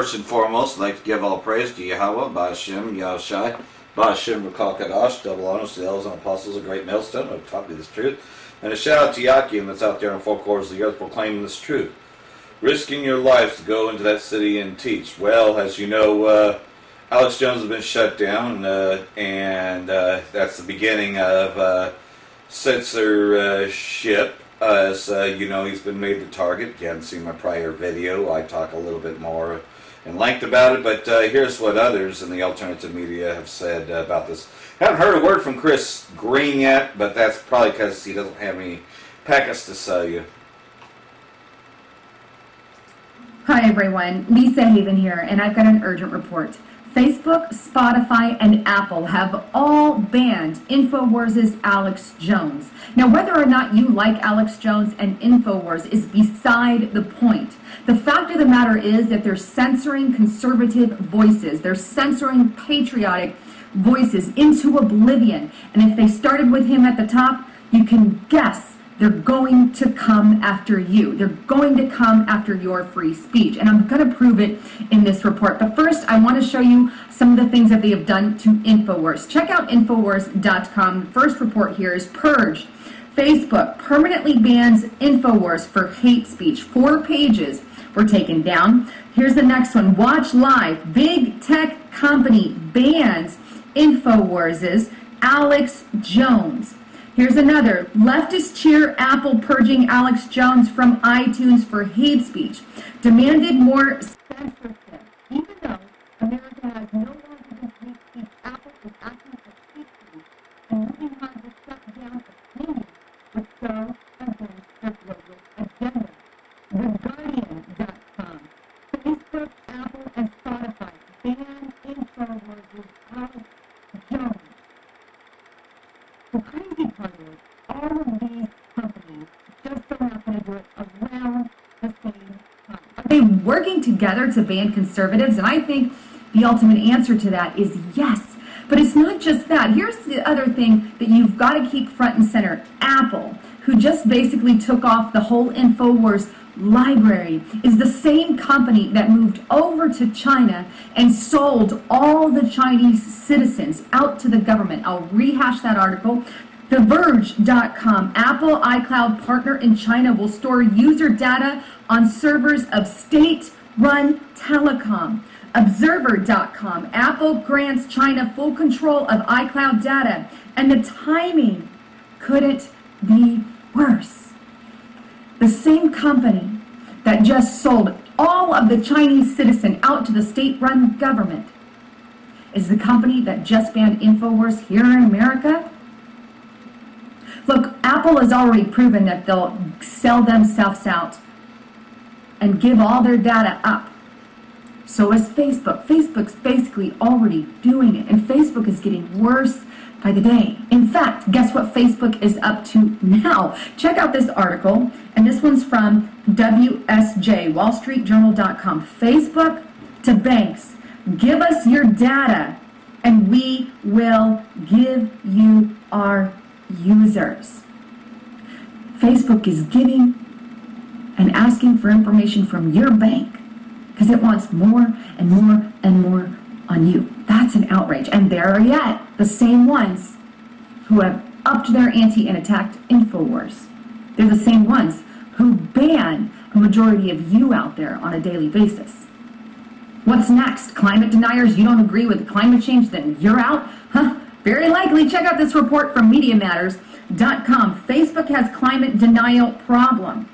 First and foremost, I'd like to give all praise to Yahweh, Ba'ashem, Yahushai, Ba'ashem, Rakal Kadash, double honors to the elders and apostles, a great millstone who have taught me this truth. And a shout out to Yakim that's out there in four corners of the earth proclaiming this truth. Risking your lives to go into that city and teach. Well, as you know, Alex Jones has been shut down, and that's the beginning of censorship. As you know, he's been made the target. If you haven't seen my prior video, I talk a little bit more in length about it, but here's what others in the alternative media have said about this. Haven't heard a word from Chris Green yet, but that's probably because he doesn't have any packets to sell you. Hi everyone, Lisa Haven here, and I've got an urgent report. Facebook, Spotify, and Apple have all banned InfoWars' Alex Jones. Now, whether or not you like Alex Jones and InfoWars is beside the point. The fact of the matter is that they're censoring conservative voices. They're censoring patriotic voices into oblivion. And if they started with him at the top, you can guess they're going to come after you. They're going to come after your free speech. And I'm going to prove it in this report. But first, I want to show you some of the things that they have done to InfoWars. Check out Infowars.com. The first report here is purged. Facebook permanently bans InfoWars for hate speech. 4 pages were taken down. Here's the next one. Watch Live. Big tech company bans InfoWars' Alex Jones. Here's another. Leftist cheer Apple purging Alex Jones from iTunes for hate speech. Demanded more censorship. Even though America has no laws against hate speech, Apple is asking for hate speech and moving on to shut down opinions which go against their global agenda. TheGuardian.com. Facebook, Apple, and Spotify ban InfoWars' Alex Jones. The crazy part is, all of these companies just so happen to do it around the same time. Are they working together to ban conservatives? And I think the ultimate answer to that is yes. But it's not just that. Here's the other thing that you've got to keep front and center. Apple, who just basically took off the whole InfoWars library, is the same company that moved over to China and sold all the Chinese citizens out to the government. I'll rehash that article. TheVerge.com. Apple iCloud partner in China will store user data on servers of state-run telecom. Observer.com. Apple grants China full control of iCloud data, and the timing couldn't be worse. The same company that just sold all of the Chinese citizen out to the state-run government is the company that just banned InfoWars here in America. Look, Apple has already proven that they'll sell themselves out and give all their data up. So is Facebook. Facebook's basically already doing it, and Facebook is getting worse by the day. In fact, guess what Facebook is up to now? Check out this article, and this one's from WSJ, WallStreetJournal.com. Facebook to banks, give us your data, and we will give you our users. Facebook is giving and asking for information from your bank because it wants more and more and more on you. That's an outrage. And there are yet the same ones who have upped their ante and attacked InfoWars. They're the same ones who ban a majority of you out there on a daily basis. What's next? Climate deniers? You don't agree with climate change? Then you're out? Huh? Very likely. Check out this report from MediaMatters.com. Facebook has climate denial problem.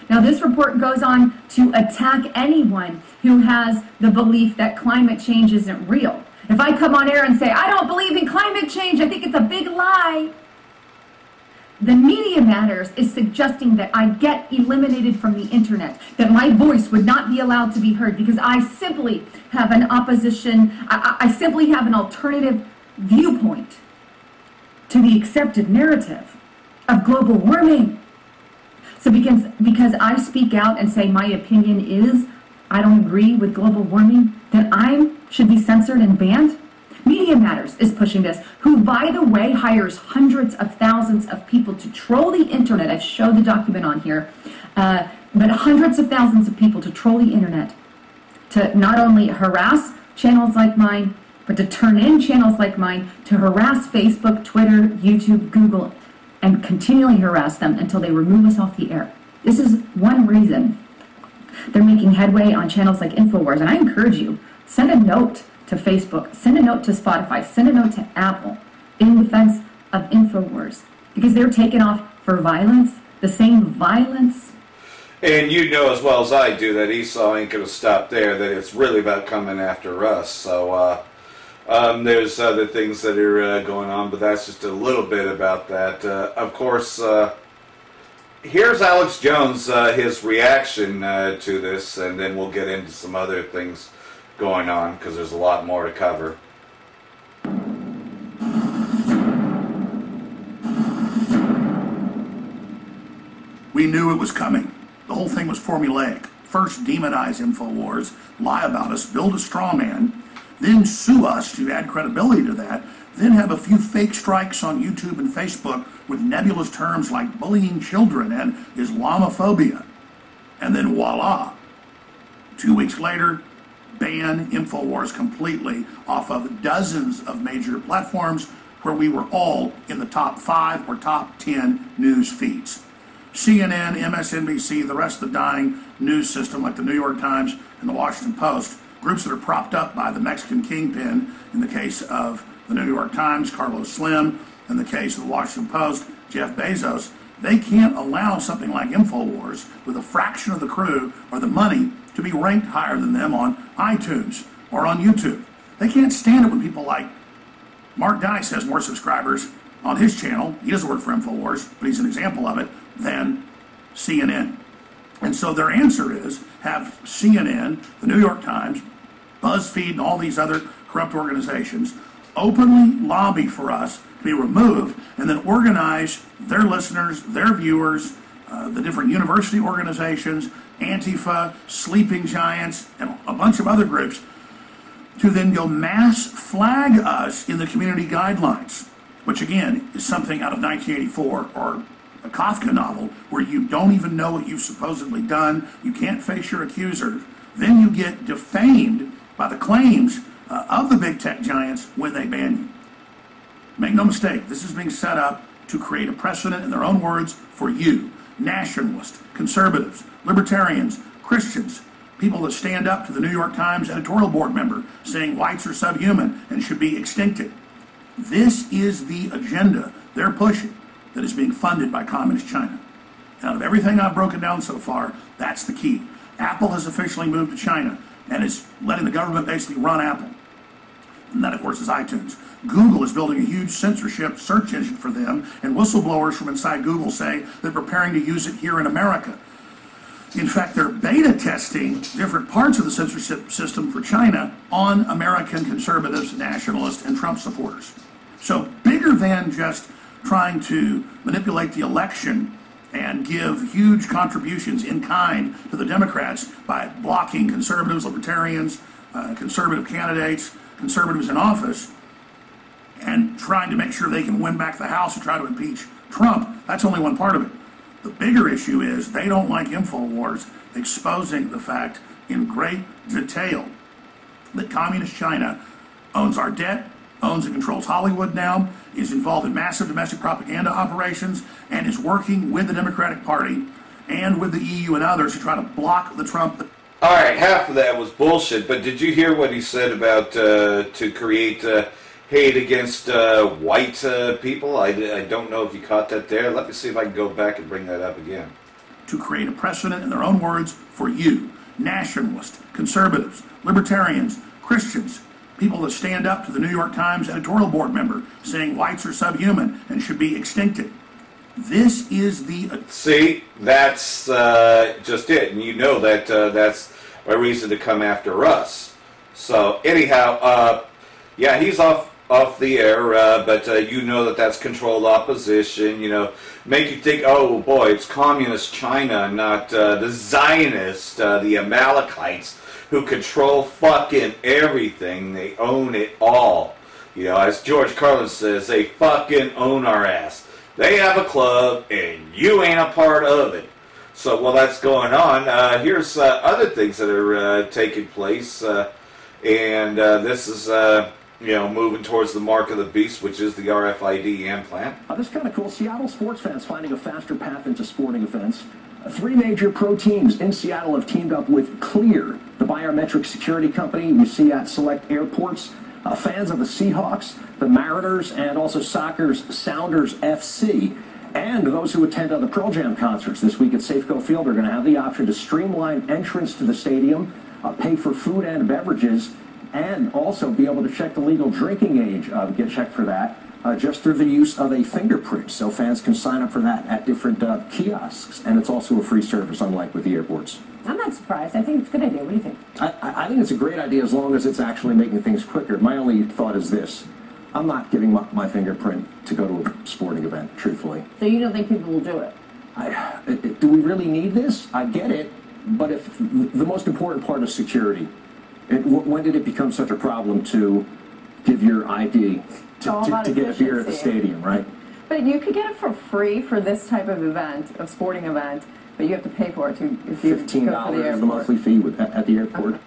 Now, this report goes on to attack anyone who has the belief that climate change isn't real. If I come on air and say, I don't believe in climate change, I think it's a big lie, the Media Matters is suggesting that I get eliminated from the internet, that my voice would not be allowed to be heard because I simply have an opposition, I simply have an alternative viewpoint to the accepted narrative of global warming. So because I speak out and say my opinion is I don't agree with global warming, then I should be censored and banned? Media Matters is pushing this, who, by the way, hires hundreds of thousands of people to troll the internet. I've showed the document on here. But hundreds of thousands of people to troll the internet, to not only harass channels like mine, but to turn in channels like mine, to harass Facebook, Twitter, YouTube, Google, and continually harass them until they remove us off the air. This is one reason they're making headway on channels like InfoWars. And I encourage you, send a note to Facebook, send a note to Spotify, send a note to Apple in defense of InfoWars, because they're taking off for violence, the same violence. And you know as well as I do that Esau ain't going to stop there, that it's really about coming after us. So there's other things that are going on, but that's just a little bit about that. Of course, here's Alex Jones, his reaction to this, and then we'll get into some other things going on, because there's a lot more to cover. We knew it was coming. The whole thing was formulaic. First, demonize InfoWars, lie about us, build a straw man, then sue us to add credibility to that, then have a few fake strikes on YouTube and Facebook with nebulous terms like bullying children and Islamophobia. And then voila. 2 weeks later, ban InfoWars completely off of dozens of major platforms where we were all in the top 5 or top 10 news feeds. CNN, MSNBC, the rest of the dying news system like the New York Times and the Washington Post, groups that are propped up by the Mexican kingpin in the case of the New York Times, Carlos Slim, in the case of the Washington Post, Jeff Bezos, they can't allow something like InfoWars with a fraction of the crew or the money to be ranked higher than them on iTunes or on YouTube. They can't stand it when people like Mark Dice has more subscribers on his channel, he doesn't work for InfoWars, but he's an example of it, than CNN. And so their answer is have CNN, the New York Times, BuzzFeed, and all these other corrupt organizations openly lobby for us to be removed, and then organize their listeners, their viewers, the different university organizations, Antifa, Sleeping Giants, and a bunch of other groups to then go mass flag us in the community guidelines, which again is something out of 1984 or a Kafka novel where you don't even know what you've supposedly done, you can't face your accusers, then you get defamed by the claims of the big tech giants when they ban you. Make no mistake, this is being set up to create a precedent, in their own words, for you, nationalists, conservatives, libertarians, Christians, people that stand up to the New York Times editorial board member saying whites are subhuman and should be extincted. This is the agenda they're pushing that is being funded by Communist China. And out of everything I've broken down so far, that's the key. Apple has officially moved to China and is letting the government basically run Apple. And that, of course, is iTunes. Google is building a huge censorship search engine for them, and whistleblowers from inside Google say they're preparing to use it here in America. In fact, they're beta testing different parts of the censorship system for China on American conservatives, nationalists, and Trump supporters. So bigger than just trying to manipulate the election and give huge contributions in kind to the Democrats by blocking conservatives, libertarians, conservative candidates, conservatives in office, and trying to make sure they can win back the House and try to impeach Trump. That's only one part of it. The bigger issue is they don't like InfoWars exposing the fact in great detail that Communist China owns our debt, owns and controls Hollywood now, is involved in massive domestic propaganda operations, and is working with the Democratic Party and with the EU and others to try to block the Trump. All right, half of that was bullshit, but did you hear what he said about to create hate against white people? I don't know if you caught that there. Let me see if I can go back and bring that up again. To create a precedent, in their own words, for you, nationalists, conservatives, libertarians, Christians, people that stand up to the New York Times editorial board member saying whites are subhuman and should be extincted. This is the... See, that's just it. And you know that that's a reason to come after us. So anyhow, yeah, he's off the air, but you know that that's controlled opposition, you know, make you think, oh boy, it's communist China, not the Zionists, the Amalekites, who control fucking everything. They own it all. You know, as George Carlin says, they fucking own our ass. They have a club, and you ain't a part of it. So while that's going on, here's other things that are taking place, and this is moving towards the mark of the beast, which is the RFID implant. This is kind of cool. Seattle sports fans finding a faster path into sporting events. Three major pro teams in Seattle have teamed up with Clear, the biometric security company you see at select airports. Fans of the Seahawks, the Mariners, and also soccer's Sounders FC. And those who attend other Pearl Jam concerts this week at Safeco Field are going to have the option to streamline entrance to the stadium, pay for food and beverages, and also be able to check the legal drinking age, get checked for that, just through the use of a fingerprint. So fans can sign up for that at different kiosks. And it's also a free service, unlike with the airports. I'm not surprised. I think it's a good idea. What do you think? I think it's a great idea as long as it's actually making things quicker. My only thought is this. I'm not giving my fingerprint to go to a sporting event, truthfully. So you don't think people will do it? Do we really need this? I get it, but if the most important part is security. When did it become such a problem to give your ID to get a beer at the stadium, right? But you could get it for free for this type of event, a sporting event, but you have to pay for it if you go to the $15 airport. is the monthly fee at the airport.